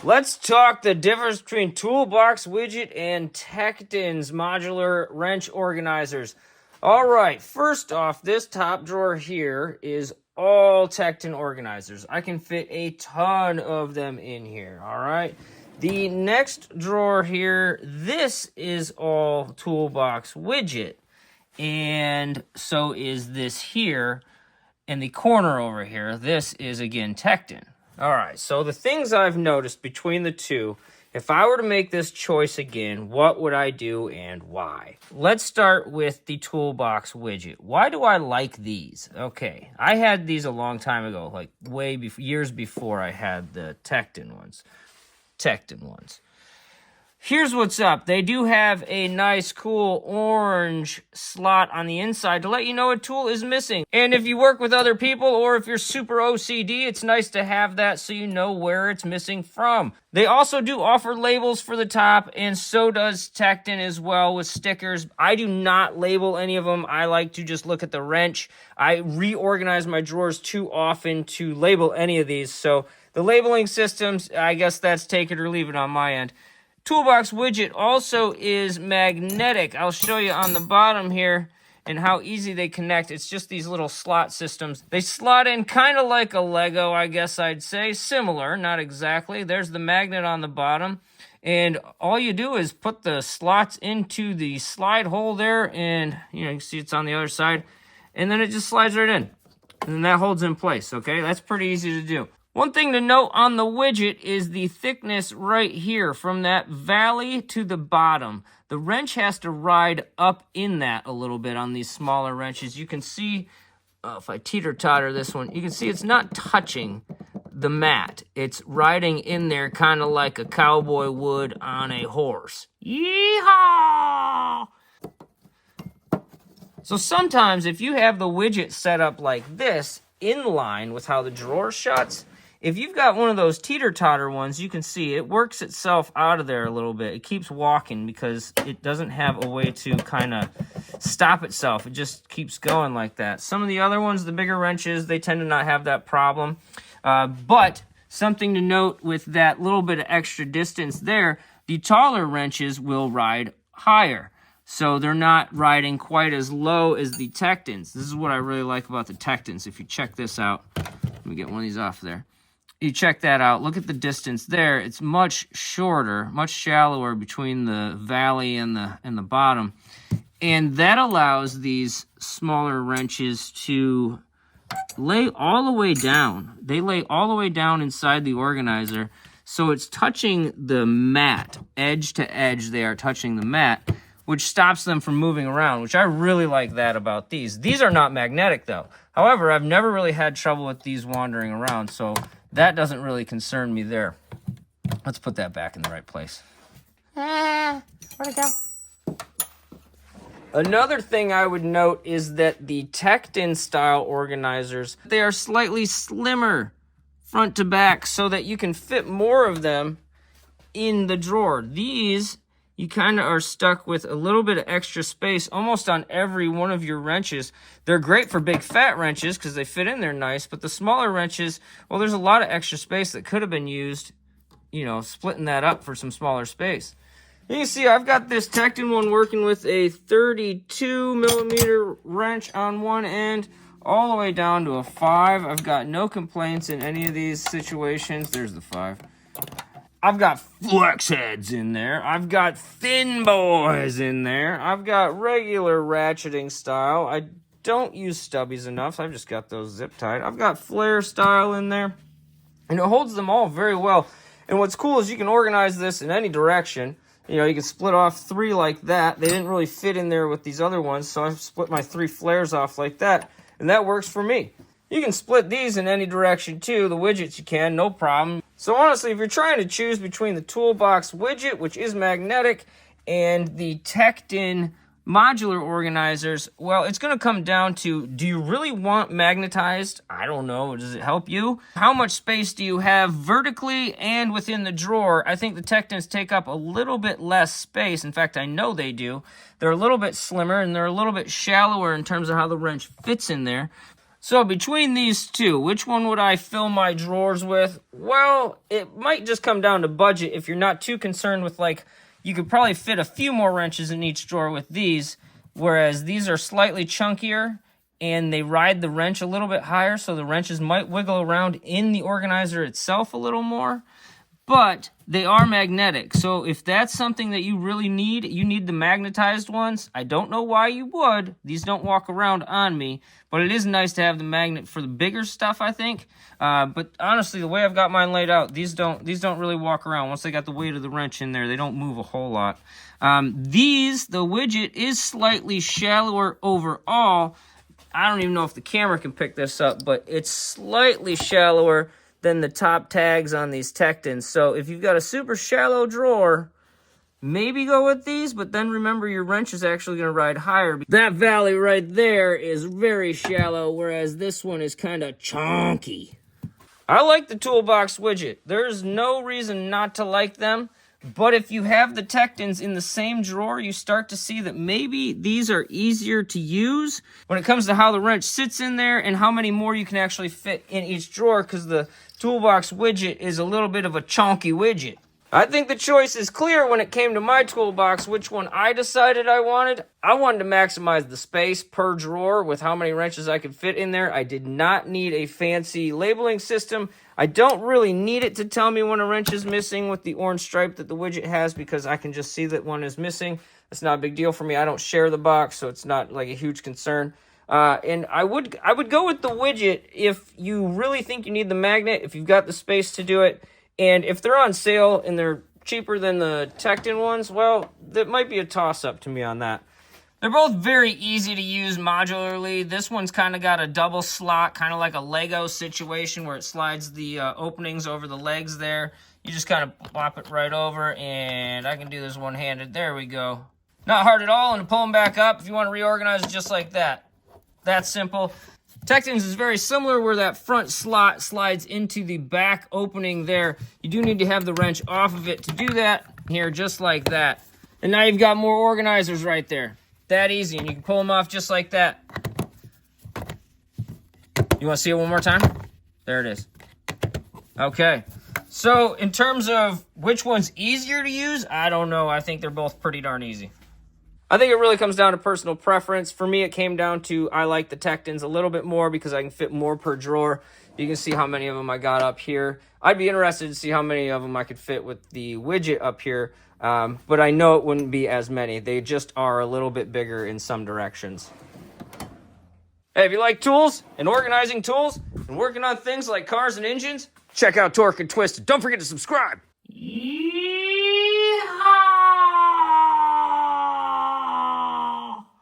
Let's talk the difference between Toolbox Widget and Tekton's modular wrench organizers. All right, first off, this top drawer here is all Tekton organizers. I can fit a ton of them in here, all right? The next drawer here, this is all Toolbox Widget, and so is this here. In the corner over here, this is again Tekton. All right, so the things I've noticed between the two, if I were to make this choice again, what would I do and why? Let's start with the Toolbox Widget. Why do I like these? Okay, I had these a long time ago, like years before I had the Tekton ones. Here's what's up. They do have a nice, cool orange slot on the inside to let you know a tool is missing. And if you work with other people or if you're super OCD, it's nice to have that so you know where it's missing from. They also do offer labels for the top, and so does Tekton as well with stickers. I do not label any of them. I like to just look at the wrench. I reorganize my drawers too often to label any of these. So the labeling systems, I guess that's take it or leave it on my end. Toolbox Widget also is magnetic. I'll show you on the bottom here and how easy they connect. It's just these little slot systems. They slot in kind of like a Lego, I guess I'd say. Similar, not exactly. There's the magnet on the bottom. And all you do is put the slots into the slide hole there, and you can see it's on the other side. And then it just slides right in. And that holds in place, okay? That's pretty easy to do. One thing to note on the widget is the thickness right here from that valley to the bottom. The wrench has to ride up in that a little bit on these smaller wrenches. You can see, if I teeter-totter this one, you can see it's not touching the mat. It's riding in there kind of like a cowboy would on a horse. Yeehaw! So sometimes if you have the widget set up like this, in line with how the drawer shuts, if you've got one of those teeter-totter ones, you can see it works itself out of there a little bit. It keeps walking because it doesn't have a way to kind of stop itself. It just keeps going like that. Some of the other ones, the bigger wrenches, they tend to not have that problem. But something to note with that little bit of extra distance there, the taller wrenches will ride higher. So they're not riding quite as low as the Tektons. This is what I really like about the Tektons. If you check this out, let me get one of these off there. You check that out, look at the distance there. It's much shorter, much shallower between the valley and the bottom. And that allows these smaller wrenches to lay all the way down. They lay all the way down inside the organizer. So it's touching the mat, edge to edge they are touching the mat, which stops them from moving around, which I really like that about these. These are not magnetic though. However, I've never really had trouble with these wandering around, so that doesn't really concern me there. Let's put that back in the right place. Where'd it go? Another thing I would note is that the Tekton style organizers, they are slightly slimmer front to back so that you can fit more of them in the drawer. These, you kind of are stuck with a little bit of extra space almost on every one of your wrenches. They're great for big fat wrenches because they fit in there nice, but the smaller wrenches, well, there's a lot of extra space that could have been used, splitting that up for some smaller space. You can see I've got this Tekton one working with a 32 millimeter wrench on one end all the way down to a 5. I've got no complaints in any of these situations. There's the 5. I've got flex heads in there. I've got thin boys in there. I've got regular ratcheting style. I don't use stubbies enough, so I've just got those zip tied. I've got flare style in there, and it holds them all very well. And what's cool is you can organize this in any direction. You can split off 3 like that. They didn't really fit in there with these other ones, so I've split my 3 flares off like that, and that works for me. You can split these in any direction too. The widgets you can, no problem. So honestly, if you're trying to choose between the Toolbox Widget, which is magnetic, and the Tekton modular organizers, well, it's going to come down to, do you really want magnetized? I don't know. Does it help you? How much space do you have vertically and within the drawer? I think the Tektons take up a little bit less space. In fact, I know they do. They're a little bit slimmer, and they're a little bit shallower in terms of how the wrench fits in there. So between these two, which one would I fill my drawers with? Well, it might just come down to budget if you're not too concerned with, like, you could probably fit a few more wrenches in each drawer with these, whereas these are slightly chunkier and they ride the wrench a little bit higher, so the wrenches might wiggle around in the organizer itself a little more. But they are magnetic, so if that's something that you really need, you need the magnetized ones. I don't know why you would. These don't walk around on me, but it is nice to have the magnet for the bigger stuff, I think. But honestly, the way I've got mine laid out, these don't really walk around. Once they got the weight of the wrench in there, they don't move a whole lot. The widget is slightly shallower overall. I don't even know if the camera can pick this up, but it's slightly shallower than the top tags on these Tektons. So if you've got a super shallow drawer, maybe go with these, but then remember your wrench is actually going to ride higher. That valley right there is very shallow, whereas this one is kind of chunky. I like the Toolbox Widget. There's no reason not to like them. But if you have the Tektons in the same drawer, you start to see that maybe these are easier to use when it comes to how the wrench sits in there and how many more you can actually fit in each drawer, because the Toolbox Widget is a little bit of a chunky widget. I think the choice is clear when it came to my toolbox, which one I decided I wanted. I wanted to maximize the space per drawer with how many wrenches I could fit in there. I did not need a fancy labeling system. I don't really need it to tell me when a wrench is missing with the orange stripe that the widget has, because I can just see that one is missing. It's not a big deal for me. I don't share the box, so it's not like a huge concern. And I would go with the widget if you really think you need the magnet, if you've got the space to do it. And if they're on sale and they're cheaper than the Tekton ones, well, that might be a toss-up to me on that. They're both very easy to use modularly. This one's kind of got a double slot, kind of like a Lego situation where it slides the openings over the legs there. You just kind of plop it right over, and I can do this one-handed. There we go. Not hard at all, and to pull them back up if you want to reorganize it just like that. That's simple. Tekton's is very similar where that front slot slides into the back opening there. You do need to have the wrench off of it to do that here, just like that. And now you've got more organizers right there. That easy, and you can pull them off just like that. You want to see it one more time? There it is. Okay. So in terms of which one's easier to use, I don't know. I think they're both pretty darn easy. I think it really comes down to personal preference. For me, it came down to I like the Tektons a little bit more because I can fit more per drawer. You can see how many of them I got up here. I'd be interested to see how many of them I could fit with the widget up here, but I know it wouldn't be as many. They just are a little bit bigger in some directions. Hey, if you like tools and organizing tools and working on things like cars and engines, check out Torque and Twist. Don't forget to subscribe.